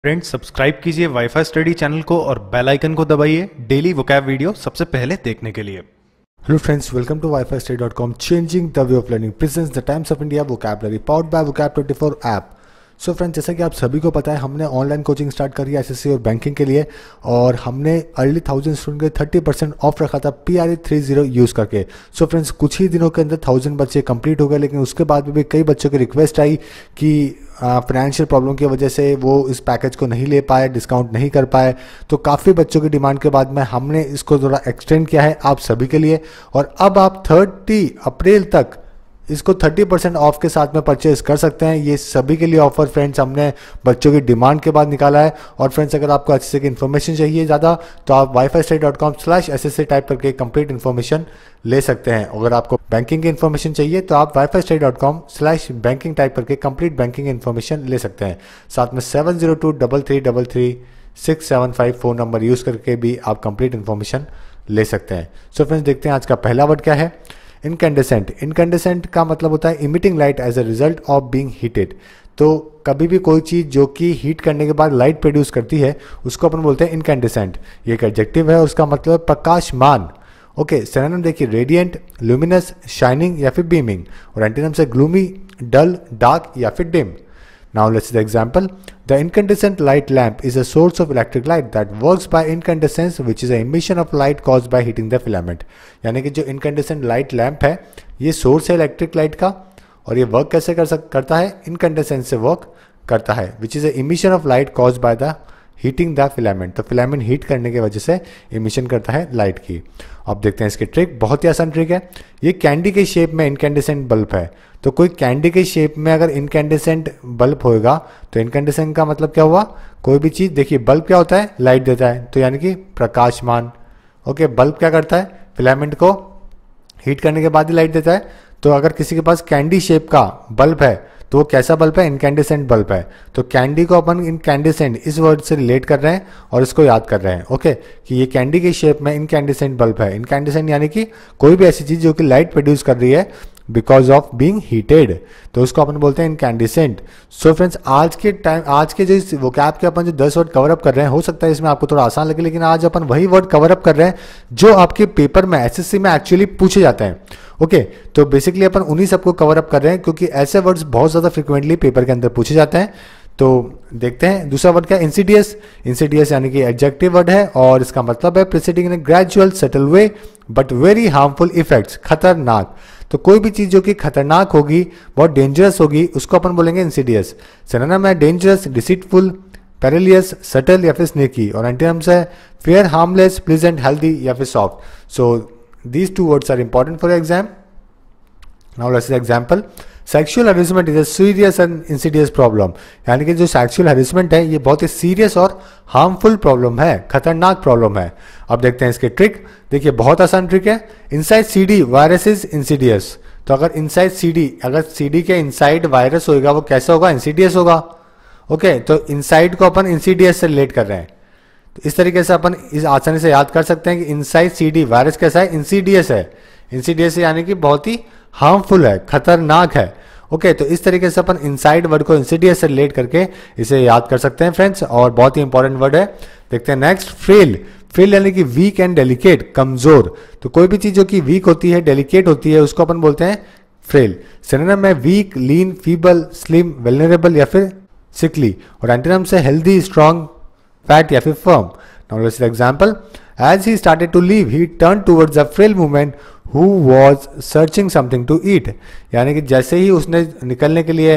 Friends subscribe कीजिए wifi study channel को और बेल आइकन को दबाइए डेली वोकैब वीडियो सबसे पहले देखने के लिए। Hello friends, welcome to wifistudy.com. Changing the way of learning presents the Times of India vocabulary powered by vocab24 app. So friends, जैसा कि आप सभी को पता है, हमने ऑनलाइन कोचिंग स्टार्ट करी है एसएससी और बैंकिंग के लिए, और हमने अर्ली 1000 स्टूडेंट के 30% ऑफ रखा था PRE30 यूज़ करके। सो फ्रेंड्स, कुछ ही दिनों के अंदर 1000 बच्चे कंप्लीट हो गए, लेकिन उसके बाद भी कई बच्चों की रिक्वेस्ट आई कि फाइनेंशियल प्रॉब्लम की वजह से वो इस पैकेज को नहीं ले पाए, डिस्काउंट नहीं कर पाए। तो काफ़ी बच्चों की डिमांड के बाद में हमने इसको थोड़ा एक्सटेंड किया है आप सभी के लिए, और अब आप 30 अप्रैल तक इसको 30% ऑफ के साथ में परचेज कर सकते हैं। ये सभी के लिए ऑफर फ्रेंड्स हमने बच्चों की डिमांड के बाद निकाला है। और फ्रेंड्स, अगर आपको अच्छे से इन्फॉर्मेशन चाहिए ज़्यादा, तो आप wifistudy.com/SSC टाइप करके कंप्लीट इन्फॉर्मेशन ले सकते हैं। अगर आपको बैंकिंग की इन्फॉर्मेशन चाहिए तो आप wifistudy.com/banking टाइप करके कंप्लीट बैंकिंग इन्फॉर्मेशन ले सकते हैं। साथ में 7023333675 फ़ोन नंबर यूज़ करके भी आप कंप्लीट इन्फॉर्मेशन ले सकते हैं। सो फ्रेंड्स, देखते हैं आज का पहला वर्ड क्या है। इनकैंडेसेंट। इनकैंडेसेंट का मतलब होता है emitting light as a result of being heated. तो कभी भी कोई चीज़ जो कि हीट करने के बाद लाइट प्रोड्यूस करती है उसको अपन बोलते हैं इनकैंडेसेंट। ये एक एडजेक्टिव है और उसका मतलब प्रकाशमान। ओके, सिनोनिम देखिए, रेडिएंट, ल्यूमिनस, शाइनिंग या फिर बीमिंग, और एंटीनिम से ग्लूमी, डल, डार्क या फिर dim. Now let's see the example. The incandescent light lamp is a source of electric light that works by incandescence, which is an emission of light caused by heating the filament. यानी कि जो incandescent light lamp है ये source है electric light का, और ये work कैसे करता है, incandescence से वर्क करता है, which is a emission of light caused by the heating the filament. तो फिलामेंट हीट करने की वजह से इमिशन करता है लाइट की। अब देखते हैं इसकी ट्रिक, बहुत ही आसान ट्रिक है। ये कैंडी के शेप में इनकैंडेसेंट बल्ब है, तो कोई कैंडी के शेप में अगर इनकैंडेसेंट बल्ब होएगा तो इनकैंडेसेंट का मतलब क्या हुआ, कोई भी चीज़, देखिए बल्ब क्या होता है, लाइट देता है, तो यानी कि प्रकाशमान। ओके, बल्ब क्या करता है, फिलामेंट को हीट करने के बाद ही लाइट देता है। तो अगर किसी के पास कैंडी शेप का बल्ब है तो वो कैसा बल्ब है, इनकैंडेसेंट बल्ब है। तो कैंडी को अपन इनकैंडेसेंट इस वर्ड से रिलेट कर रहे हैं और इसको याद कर रहे हैं। ओके, कि ये कैंडी के शेप में इनकैंडेसेंट बल्ब है। इनकैंडेसेंट यानी कि कोई भी ऐसी चीज़ जो कि लाइट प्रोड्यूस कर रही है बिकॉज ऑफ बीइंग हीटेड, तो उसको अपन बोलते हैं इनकैंडेसेंट। सो फ्रेंड्स, आज के जो इस वोकैब के अपन जो 10 वर्ड कवर अप कर रहे हैं, हो सकता है इसमें आपको थोड़ा आसान लगे, लेकिन आज अपन वही वर्ड कवर अप कर रहे हैं जो आपके पेपर में एसएससी में एक्चुअली पूछे जाते हैं। ओके, तो बेसिकली अपन उन्हीं सबको कवर अप कर रहे हैं क्योंकि ऐसे वर्ड्स बहुत ज़्यादा फ्रिक्वेंटली पेपर के अंदर पूछे जाते हैं। तो देखते हैं दूसरा वर्ड क्या है, इंसीडियस। इंसीडियस यानी कि एडजेक्टिव वर्ड है और इसका मतलब है proceeding in A gradual subtle way but very harmful effects. खतरनाक, तो कोई भी चीज़ जो कि खतरनाक होगी, बहुत डेंजरस होगी, उसको अपन बोलेंगे इंसीडियस। सिनोनिम है डेंजरस, डिसीटफुल, पेरिलियस, सटल या फिर स्नेकी, और एंटोनिम्स है फेयर, हार्मलेस, प्लीजेंट, हेल्दी या फिर soft. So these two words are important for your exam. Now let's see the example. Sexual harassment is a serious and insidious problem. यानी कि जो sexual harassment है ये बहुत ही सीरियस और हार्मफुल प्रॉब्लम है, खतरनाक प्रॉब्लम है। अब देखते हैं इसकी ट्रिक। देखिए बहुत आसान ट्रिक है। Inside CD virus is Insidious. तो अगर इनसाइड CD, अगर CD के इनसाइड वायरस होगा वो कैसा होगा, इंसीडियस होगा। ओके, तो इनसाइड को अपन इंसीडियस से रिलेट कर रहे हैं, तो इस तरीके से अपन इस आसानी से याद कर सकते हैं कि इनसाइड CD वायरस कैसा है, इंसीडियस है। इंसीडियस यानी कि बहुत ही हार्मफुल है, खतरनाक है। ओके, तो इस तरीके से अपन इनसाइड वर्ड को इंसीडियस से रिलेट करके इसे याद कर सकते हैं फ्रेंड्स, और बहुत ही इंपॉर्टेंट वर्ड है। देखते हैं नेक्स्ट, फ्रेल। फ्रेल यानी कि वीक एंड डेलिकेट, कमजोर। तो कोई भी चीज जो कि वीक होती है, डेलिकेट होती है, उसको अपन बोलते हैं फ्रेल। सिनोनिम है वीक, लीन, फीबल, स्लिम, वेलनरेबल या फिर सिकली, और एंटोनिम से हेल्दी, स्ट्रॉन्ग, फैट या फिर firm. Now let's see the example. As he started to leave, he turned towards a frail woman who was searching something to eat. यानी कि जैसे ही उसने निकलने के लिए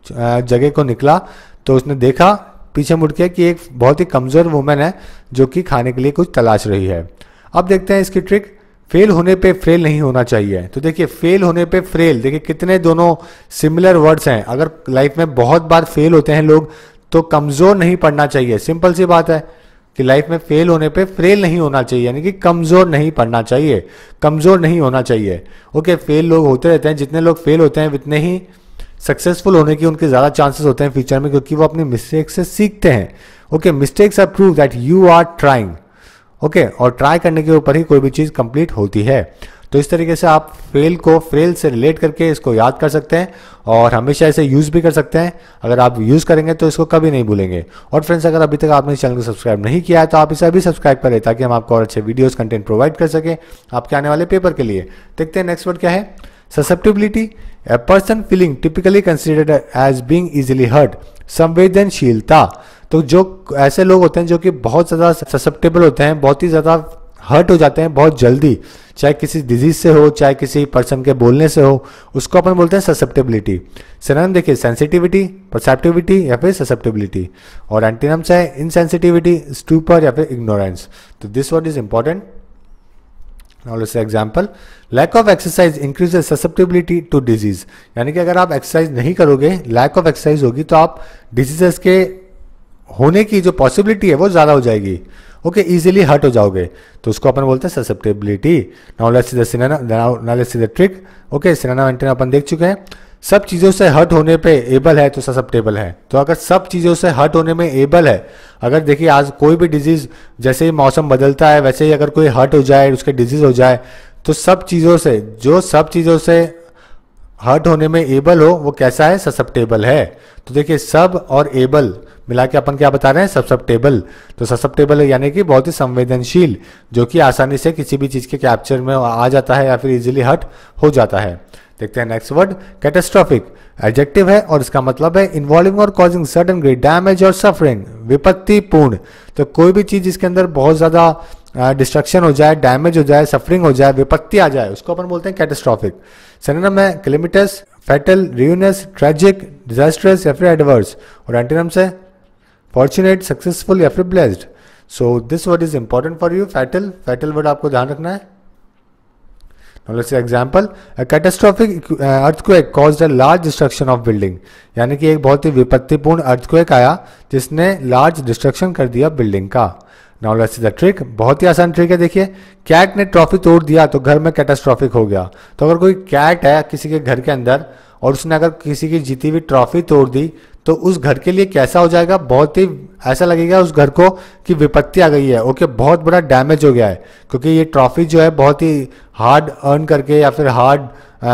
जगह को निकला तो उसने देखा पीछे मुड़ के कि एक बहुत ही कमज़ोर वुमेन है जो कि खाने के लिए कुछ तलाश रही है। अब देखते हैं इसकी ट्रिक। फेल होने पे फ्रेल नहीं होना चाहिए। तो देखिए फेल होने पे फ्रेल, देखिए कितने दोनों सिमिलर वर्ड्स हैं। अगर लाइफ में बहुत बार फेल होते हैं लोग तो कमज़ोर नहीं पड़ना चाहिए। सिंपल सी बात है कि लाइफ में फेल होने पे फ्रेल नहीं होना चाहिए, यानी कि कमज़ोर नहीं पड़ना चाहिए, कमज़ोर नहीं होना चाहिए। ओके, फेल लोग होते रहते हैं, जितने लोग फेल होते हैं उतने ही सक्सेसफुल होने की उनके ज़्यादा चांसेस होते हैं फ्यूचर में, क्योंकि वो अपनी मिस्टेक से सीखते हैं। Okay, mistakes are prove that you are trying. Okay, और ट्राई करने के ऊपर ही कोई भी चीज़ कंप्लीट होती है। तो इस तरीके से आप फेल को फ्रेल से रिलेट करके इसको याद कर सकते हैं और हमेशा इसे यूज़ भी कर सकते हैं। अगर आप यूज़ करेंगे तो इसको कभी नहीं भूलेंगे। और फ्रेंड्स, अगर अभी तक आपने इस चैनल को सब्सक्राइब नहीं किया है तो आप इसे अभी सब्सक्राइब करें ताकि हम आपको और अच्छे वीडियोज़ कंटेंट प्रोवाइड कर सकें आपके आने वाले पेपर के लिए। देखते हैं नेक्स्ट वर्ड क्या है। Susceptibility, a person feeling typically considered as being easily hurt. संवेदनशीलता, तो जो ऐसे लोग होते हैं जो कि बहुत ज़्यादा ससेप्टेबल होते हैं, बहुत ही ज़्यादा हर्ट हो जाते हैं बहुत जल्दी, चाहे किसी डिजीज से हो चाहे किसी पर्सन के बोलने से हो, उसको अपन बोलते हैं ससेप्टेबिलिटी। सिनोनिम देखिए, सेंसिटिविटी, परसेप्टिविटी या फिर ससेप्टेबिलिटी। और एंटीनम्स है इनसेंसिटिविटी, स्टूपर या फिर इग्नोरेंस। तो this word is important. Now let's say example, lack of exercise increases susceptibility to disease। यानी कि अगर आप एक्सरसाइज नहीं करोगे, lack of exercise होगी तो आप डिजीजेस के होने की जो पॉसिबिलिटी है वो ज़्यादा हो जाएगी। ओके, इजीली हर्ट हो जाओगे, तो उसको अपन बोलते हैं susceptibility. Now let's see the synonym, now let's see the trick. Okay, synonym antonym अपन देख चुके हैं। सब चीज़ों से हर्ट होने पे एबल है तो ससेप्टेबल है। तो अगर सब चीज़ों से हर्ट होने में एबल है, अगर देखिए आज कोई भी डिजीज़, जैसे ही मौसम बदलता है वैसे ही अगर कोई हर्ट हो जाए, उसके डिजीज़ हो जाए, तो सब चीज़ों से, जो सब चीज़ों से हर्ट होने में एबल हो वो कैसा है, ससेप्टेबल है। तो देखिए, सब और एबल मिला के अपन क्या बता रहे हैं, ससेप्टेबल। तो ससेप्टेबल है यानी कि बहुत ही संवेदनशील, जो कि आसानी से किसी भी चीज़ के कैप्चर में आ जाता है या फिर इजीली हर्ट हो जाता है। देखते हैं नेक्स्ट वर्ड, कैटास्ट्रॉफिक। एडजेक्टिव है और इसका मतलब है इन्वॉल्विंग और कॉजिंग सडन ग्रेट डैमेज और सफरिंग, विपत्तिपूर्ण। तो कोई भी चीज़ जिसके अंदर बहुत ज़्यादा डिस्ट्रक्शन हो जाए, डैमेज हो जाए, सफरिंग हो जाए, विपत्ति आ जाए, उसको अपन बोलते हैं कैटास्ट्रॉफिक। सिनोनिम है कैलेमिटस, फैटल, रियूनस, ट्रेजिक, डिजास्ट्रस या फिर एडवर्स। और एंटीनम्स है फॉर्चुनेट, सक्सेसफुल या फिर blessed. So this word is important for you, fatal. Fatal word आपको ध्यान रखना है। Now let's say example, a catastrophic earthquake caused a large destruction of building। यानी कि एक बहुत ही विपत्तिपूर्ण earthquake आया जिसने large destruction कर दिया बिल्डिंग का। Now let's see the trick। बहुत ही आसान ट्रिक है, देखिए, कैट ने ट्रॉफी तोड़ दिया तो घर में कैटास्ट्रॉफिक हो गया। तो अगर कोई कैट है किसी के घर के अंदर और उसने अगर किसी की जीती हुई ट्रॉफी तोड़ दी तो उस घर के लिए कैसा हो जाएगा, बहुत ही ऐसा लगेगा उस घर को कि विपत्ति आ गई है। ओके, बहुत बड़ा डैमेज हो गया है, क्योंकि ये ट्रॉफी जो है बहुत ही हार्ड अर्न करके या फिर हार्ड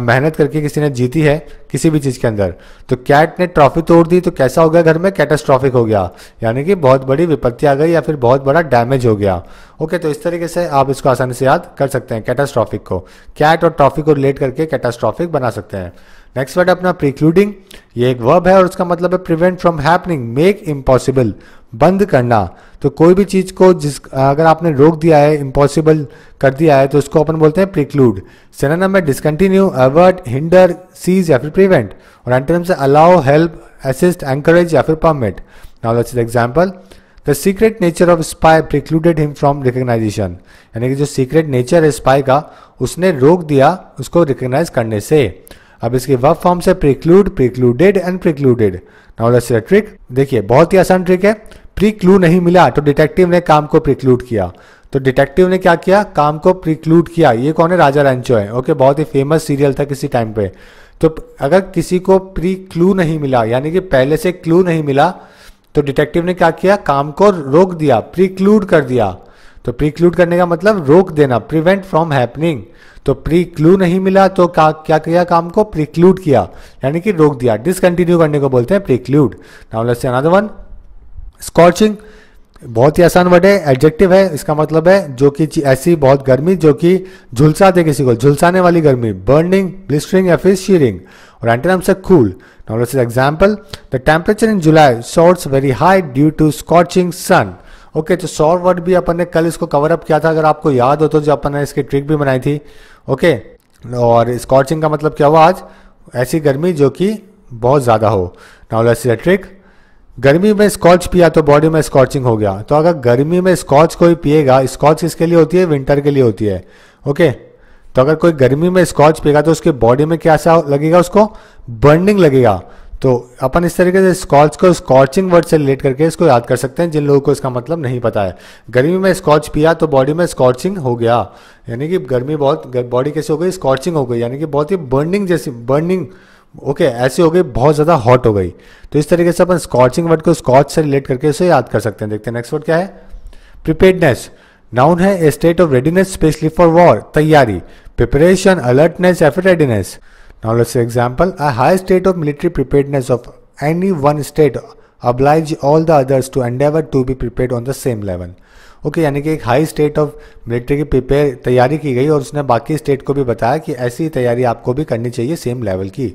मेहनत करके किसी ने जीती है किसी भी चीज़ के अंदर। तो कैट ने ट्रॉफी तोड़ दी तो कैसा हो गया, घर में कैटास्ट्रॉफिक हो गया, यानी कि बहुत बड़ी विपत्ति आ गई या फिर बहुत बड़ा डैमेज हो गया। ओके, तो इस तरीके से आप इसको आसानी से याद कर सकते हैं, कैटास्ट्रॉफिक को। कैट और ट्रॉफी को रिलेट करके कैटास्ट्रॉफिक बना सकते हैं। नेक्स्ट वर्ड अपना प्रिक्लूडिंग। ये एक वर्ब है और उसका मतलब है prevent from happening, make impossible, बंद करना। तो कोई भी चीज़ को अगर आपने रोक दिया है, इम्पॉसिबल कर दिया है, तो उसको अपन बोलते हैं प्रिक्लूड। सिनोनिम में डिसकंटिन्यू, अवर्ट, हिंडर, सीज या फिर प्रिवेंट। और एंटोनिम से अलाउ, हेल्प, असिस्ट, एंकरेज या फिर permit. Now let's see the example. The secret nature of spy precluded him from recognisation. यानी कि जो सीक्रेट नेचर है स्पाई का, उसने रोक दिया उसको रिकग्नाइज करने से। अब इसकी वर्ब फॉर्म से preclude, precluded and precluded. Now let's see the trick. देखिए, बहुत ही आसान ट्रिक है। प्रिक्लू नहीं मिला तो डिटेक्टिव ने काम को प्रिक्लूड किया। तो डिटेक्टिव ने क्या किया, काम को प्रिक्लूड किया। ये कौन है, राजा रैंचो है। ओके, बहुत ही फेमस सीरियल था किसी टाइम पे। तो अगर किसी को प्री-क्लू नहीं मिला, यानी कि पहले से क्लू नहीं मिला, तो डिटेक्टिव ने क्या किया, काम को रोक दिया, प्रीक्लूड कर दिया। तो प्रीक्लूड करने का मतलब रोक देना, प्रिवेंट फ्रॉम हैपनिंग। तो प्री-क्लू नहीं मिला तो क्या किया, काम को प्रीक्लूड किया, यानी कि रोक दिया। डिसकंटिन्यू करने को बोलते हैं प्रीक्लूड। Now let's see another one, scorching. बहुत ही आसान वर्ड है, एडजेक्टिव है। इसका मतलब है जो कि ऐसी बहुत गर्मी जो कि झुलसा दे किसी को, झुलसाने वाली गर्मी, बर्निंग, ब्लिस्टरिंग या फिर शीरिंग। और एंटोनिम से cool. Now let's see example, the temperature in July soars very high due to scorching sun. Okay, तो सौर वर्ड भी अपन ने कल इसको कवर अप किया था, अगर आपको याद हो तो, जो अपन ने इसकी ट्रिक भी बनाई थी। ओके, और स्कॉचिंग का मतलब क्या हुआ, आज ऐसी गर्मी जो कि बहुत ज़्यादा हो। Now let's see the trick. गर्मी में स्कॉच पिया तो बॉडी में स्कॉचिंग हो गया। तो अगर गर्मी में स्कॉच कोई पिएगा, स्कॉच किसके लिए होती है, विंटर के लिए होती है। ओके, तो अगर कोई गर्मी में स्कॉच पिएगा तो उसके बॉडी में कैसा लगेगा, उसको बर्निंग लगेगा। तो अपन इस तरीके से स्कॉच को स्कॉचिंग वर्ड से रिलेट करके इसको याद कर सकते हैं, जिन लोगों को इसका मतलब नहीं पता है। गर्मी में स्कॉच पिया तो बॉडी में स्कॉचिंग हो गया, यानी कि गर्मी बहुत, बॉडी कैसे हो गई, स्कॉचिंग हो गई, यानी कि बहुत ही बर्निंग जैसी, बर्निंग ओके ऐसी हो गई, बहुत ज़्यादा हॉट हो गई। तो इस तरीके से अपन स्कॉचिंग वर्ड को स्कॉच से रिलेट करके इसे याद कर सकते हैं। देखते हैं नेक्स्ट वर्ड क्या है, प्रिपेयर्डनेस। नाउन है a state of readiness specially for war, तैयारी। Preparation, alertness, effort, readiness. Now let's say example. A high state of military preparedness of any one state oblige all the others to endeavor to be prepared on the same level. Okay यानी कि एक high state of military की तैयारी की गई और उसने बाकी स्टेट को भी बताया कि ऐसी तैयारी आपको भी करनी चाहिए सेम लेवल की.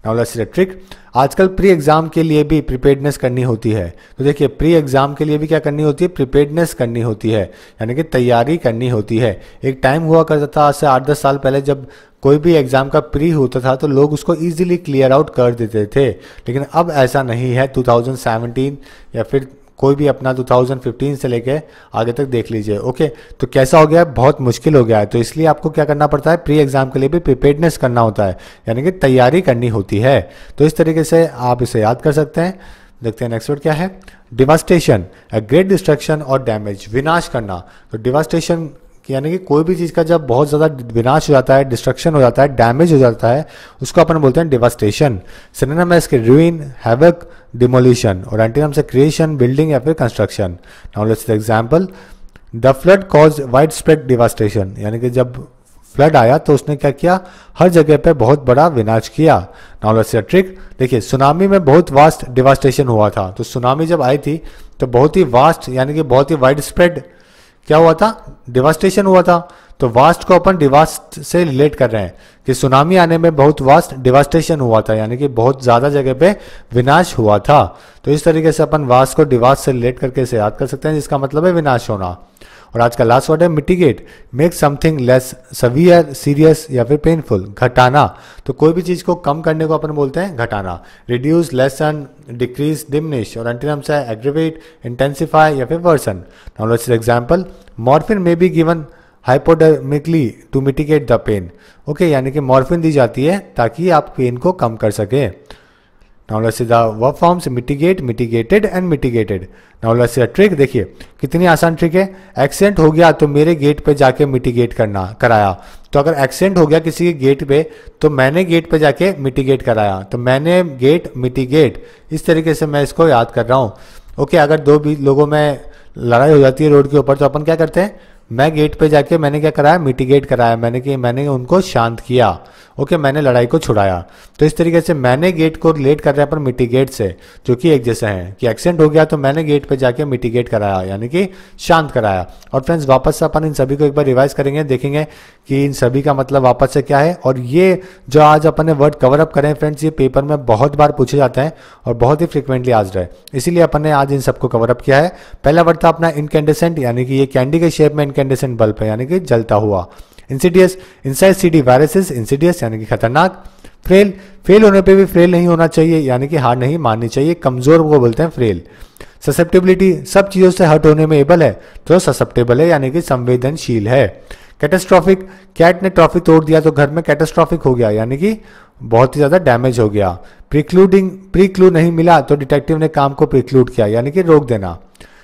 Now let's see the trick. आजकल प्री एग्जाम के लिए भी प्रिपेयर्डनेस करनी होती है. तो देखिए प्री एग्जाम के लिए भी क्या करनी होती है, प्रिपेयर्डनेस करनी होती है, यानी कि तैयारी करनी होती है. एक टाइम हुआ करता था आज से 8-10 साल पहले जब कोई भी एग्जाम का प्री होता था तो लोग उसको इजीली क्लियर आउट कर देते थे, लेकिन अब ऐसा नहीं है. 2017 या फिर कोई भी अपना 2015 से लेके आगे तक देख लीजिए. ओके तो कैसा हो गया है, बहुत मुश्किल हो गया है. तो इसलिए आपको क्या करना पड़ता है, प्री एग्जाम के लिए भी प्रिपेयर्डनेस करना होता है, यानी कि तैयारी करनी होती है. तो इस तरीके से आप इसे याद कर सकते हैं. देखते हैं नेक्स्ट वर्ड क्या है. डिवास्टेशन, अ ग्रेट डिस्ट्रक्शन और डैमेज, विनाश करना. तो डिवास्टेशन यानी कि कोई भी चीज़ का जब बहुत ज़्यादा विनाश हो जाता है, डिस्ट्रक्शन हो जाता है, डैमेज हो जाता है, उसको अपन बोलते हैं डिवास्टेशन. सिनोनिम है इसके रूइन, हैवक, डिमोलिशन, और एंटीनिम से क्रिएशन, बिल्डिंग या फिर construction. Now let's see the example. The flood cause wide spread devastation, यानी कि जब फ्लड आया तो उसने क्या किया, हर जगह पे बहुत बड़ा विनाश किया. Now let's see the trick. देखिए सुनामी में बहुत वास्ट डिवास्टेशन हुआ था. तो सुनामी जब आई थी तो बहुत ही वास्ट यानी कि बहुत ही वाइड स्प्रेड क्या हुआ था, डिवास्टेशन हुआ था. तो वास्ट को अपन डिवास्ट से रिलेट कर रहे हैं कि सुनामी आने में बहुत वास्ट डिवास्टेशन हुआ था, यानी कि बहुत ज़्यादा जगह पे विनाश हुआ था. तो इस तरीके से अपन वास्ट को डिवास्ट से रिलेट करके इसे याद कर सकते हैं, जिसका मतलब है विनाश होना. और आज का लास्ट वर्ड है mitigate. Make something less severe, serious या फिर पेनफुल, घटाना. तो कोई भी चीज़ को कम करने को अपन बोलते हैं घटाना. रिड्यूस, लेसन, डिक्रीज, डिमिनिश, और एंटीनिम से एग्रीवेट, इंटेंसिफाई या फिर worsen. Now let's see example. Morphine may be given hypodermically to mitigate the pain. Okay यानी कि मॉर्फिन दी जाती है ताकि आप पेन को कम कर सके. Now let's see the verb forms mitigate, mitigated and mitigated. Now let's see a trick. देखिए कितनी आसान ट्रिक है. एक्सीडेंट हो गया तो मेरे गेट पे जाके मिटिगेट कराया. तो अगर एक्सीडेंट हो गया किसी के गेट पे तो मैंने गेट पे जाके मिटिगेट कराया. तो मैंने गेट मिटिगेट, इस तरीके से मैं इसको याद कर रहा हूँ. ओके अगर दो भी लोगों में लड़ाई हो जाती है रोड के ऊपर तो अपन क्या करते हैं, मैं गेट पे जाके मैंने क्या कराया, मिटिगेट कराया. मैंने उनको शांत किया. ओके मैंने लड़ाई को छुड़ाया. तो इस तरीके से मैंने गेट को रिलेट कर रहे हैं पर मिटिगेट से, जो कि एक जैसे हैं कि एक्सीडेंट हो गया तो मैंने गेट पे जाके मिटिगेट कराया, यानी कि शांत कराया. और फ्रेंड्स वापस से अपन इन सभी को एक बार रिवाइज करेंगे, देखेंगे कि इन सभी का मतलब वापस से क्या है. और ये जो आज अपन ने वर्ड कवर अप करें फ्रेंड्स, ये पेपर में बहुत बार पूछे जाते हैं और बहुत ही फ्रिक्वेंटली आस्क्ड है, इसीलिए अपन ने आज इन सबको कवर अप किया है. पहला वर्ड था अपना इनकैंडेसेंट, यानी कि ये कैंडी के शेप में इनकैंडेसेंट बल्ब है, यानी कि जलता हुआ. Insidious, inside CD viruses, Insidious यानी कि खतरनाक. फ्रेल, फेल होने पे भी फ्रेल नहीं होना चाहिए, यानी कि हार नहीं माननी चाहिए, कमजोर को बोलते हैं फ्रेल. ससेप्टिबिलिटी, सब चीजों से हर्ट होने में एबल है तो ससेप्टेबल है, यानी कि संवेदनशील है. कैटेस्ट्रॉफिक, कैट ने ट्रॉफी तोड़ दिया तो घर में कैटेस्ट्रॉफिक हो गया, यानी कि बहुत ही ज्यादा डैमेज हो गया. प्रीक्लूडिंग, प्री क्लू नहीं मिला तो डिटेक्टिव ने काम को प्रीक्लूड किया, यानी कि रोक देना.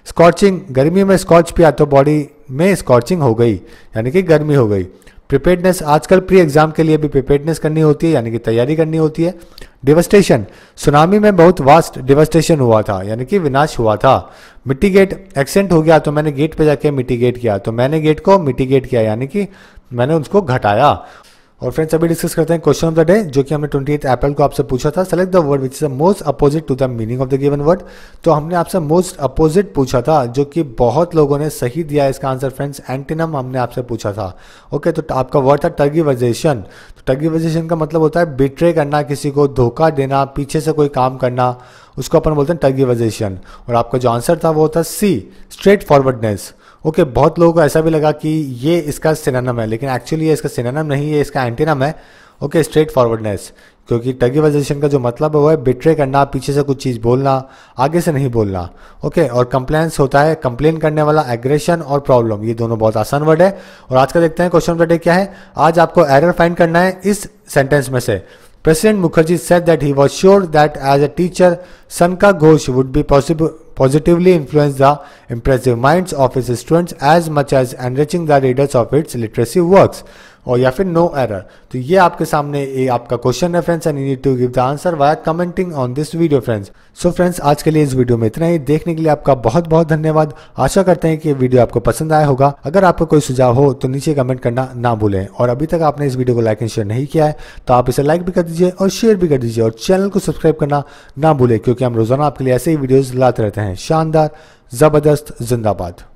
स्कॉचिंग, गर्मी में स्कॉच पिया तो बॉडी में स्कॉचिंग हो गई, यानी कि गर्मी हो गई. प्रिपेयर्डनेस, आजकल प्री एग्जाम के लिए भी प्रिपेयर्डनेस करनी होती है, यानी कि तैयारी करनी होती है. डिवास्टेशन, सुनामी में बहुत वास्ट डिवास्टेशन हुआ था, यानी कि विनाश हुआ था. मिटिगेट, एक्सीडेंट हो गया तो मैंने गेट पे जाके मिटिगेट किया, तो मैंने गेट को मिटिगेट किया, यानी कि मैंने उसको घटाया. और फ्रेंड्स अभी डिस्कस करते हैं क्वेश्चन ऑफ द डे, जो कि हमने 28 अप्रैल को आपसे पूछा था. Select the word which is the most opposite to the meaning of the given word. तो हमने आपसे मोस्ट अपोजिट पूछा था, जो कि बहुत लोगों ने सही दिया है इसका आंसर. फ्रेंड्स एंटीनम हमने आपसे पूछा था. ओके तो आपका वर्ड था टर्गिवाइजेशन. तो टर्गिवाइजेशन का मतलब होता है बिट्रे करना, किसी को धोखा देना, पीछे से कोई काम करना, उसको अपन बोलते हैं टर्गिवाइजेशन. और आपका जो आंसर था वो था सी, स्ट्रेट फॉरवर्डनेस. ओके बहुत लोगों को ऐसा भी लगा कि ये इसका सिनोनिम है, लेकिन एक्चुअली ये इसका सिनोनिम नहीं है, इसका एंटीनम है. ओके स्ट्रेट फॉरवर्डनेस, क्योंकि टर्गिवाइजेशन का जो मतलब है वो है बिट्रे करना, पीछे से कुछ चीज़ बोलना, आगे से नहीं बोलना. ओके और कंप्लेंस होता है कंप्लेन करने वाला, एग्रेशन और प्रॉब्लम, ये दोनों बहुत आसान वर्ड है. और आज का देखते हैं क्वेश्चन ऑफ द डे क्या है. आज आपको एरर फाइंड करना है इस सेंटेंस में से. President Mukherjee said that he was sure that as a teacher, Sanka Ghosh would be positively influence the impressive minds of his students as much as enriching the readers of its literacy works. और या फिर no error. तो ये आपके सामने ये आपका question है friends, and you need to give the answer via commenting on this video friends. So friends, आज के लिए इस वीडियो में इतना ही। देखने के लिए आपका बहुत बहुत धन्यवाद। आशा करते हैं कि ये वीडियो आपको पसंद आया होगा। अगर आपका कोई सुझाव हो तो नीचे कमेंट करना ना भूलें, और अभी तक आपने इस वीडियो को लाइक एंड शेयर नहीं किया है तो आप इसे लाइक भी कर दीजिए और शेयर भी कर दीजिए, और चैनल को सब्सक्राइब करना ना भूलें, क्योंकि हम रोजाना आपके लिए ऐसे ही वीडियोस लाते रहते हैं। शानदार, जबरदस्त, जिंदाबाद।